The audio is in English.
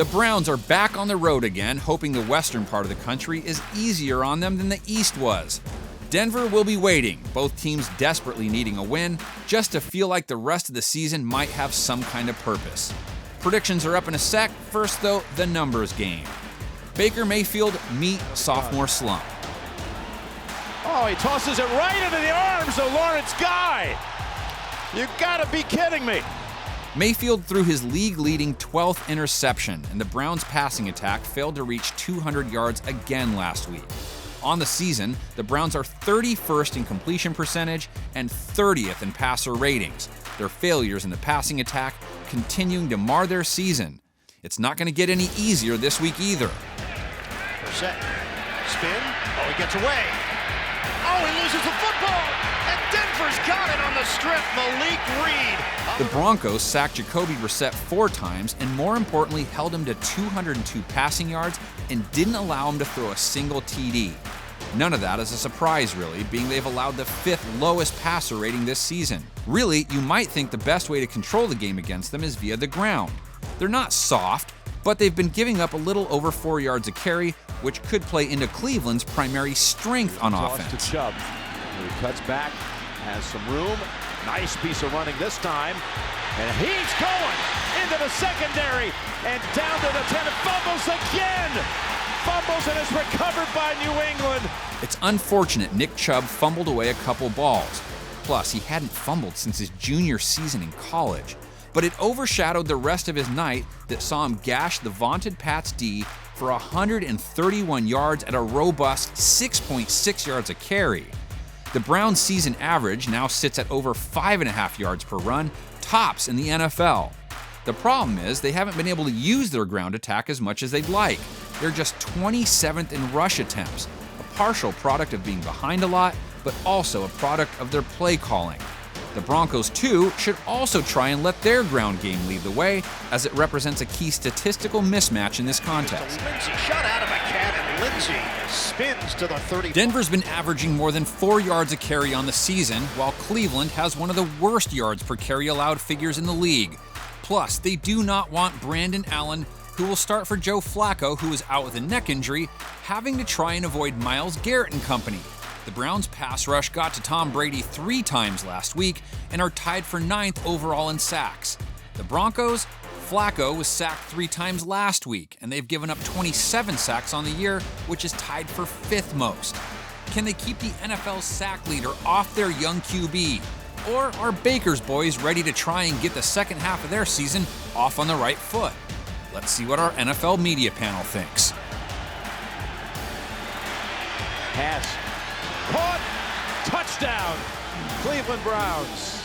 The Browns are back on the road again, hoping the western part of the country is easier on them than the East was. Denver will be waiting, both teams desperately needing a win, just to feel like the rest of the season might have some kind of purpose. Predictions are up in a sec. First, though, the numbers game. Baker Mayfield meet sophomore slump. Oh, he tosses it right into the arms of Lawrence Guy. You gotta be kidding me. Mayfield threw his league-leading 12th interception, and the Browns' passing attack failed to reach 200 yards again last week. On the season, the Browns are 31st in completion percentage and 30th in passer ratings. Their failures in the passing attack continuing to mar their season. It's not going to get any easier this week either. Brissett, spin, oh, he gets away. Oh, he loses the football, and Denver's got it on the strip. Malik Reed. The Broncos sacked JACOBY BRISSETT 4 times and, more importantly, held him to 202 passing yards and didn't allow him to throw a single TD. None of that is a surprise, really, being they've allowed the 5th lowest passer rating this season. Really, you might think the best way to control the game against them is via the ground. They're not soft, but they've been giving up a little over 4 yards a carry, which could play into Cleveland's primary strength on offense. To CHUBB. He cuts back, has some room. Nice piece of running this time. And he's going into the secondary and down to the 10 and fumbles again. Fumbles and is recovered by New England. It's unfortunate Nick Chubb fumbled away a couple balls. Plus, he hadn't fumbled since his junior season in college. But it overshadowed the rest of his night that saw him gash the vaunted Pats D for 131 yards at a robust 6.6 yards a carry. The Browns' season average now sits at over 5.5 yards per run, tops in the NFL. The problem is they haven't been able to use their ground attack as much as they'd like. They're just 27th in rush attempts, a partial product of being behind a lot, but also a product of their play calling. The Broncos, too, should also try and let their ground game lead the way, as it represents a key statistical mismatch in this contest. Lindsey shot out of a cat, and Lindsey spins to the 30. Denver's been averaging more than 4 yards a carry on the season, while Cleveland has one of the worst yards per carry allowed figures in the league. Plus, they do not want Brandon Allen, who will start for Joe Flacco, who is out with a neck injury, having to try and avoid Myles Garrett and company. The Browns' pass rush got to Tom Brady 3 times last week and are tied for 9th overall in sacks. The Broncos, Flacco was sacked 3 times last week, and they've given up 27 sacks on the year, which is tied for 5th most. Can they keep the NFL's sack leader off their young QB? Or are Baker's boys ready to try and get the second half of their season off on the right foot? Let's see what our NFL media panel thinks. Pass. Caught. Touchdown. Cleveland Browns.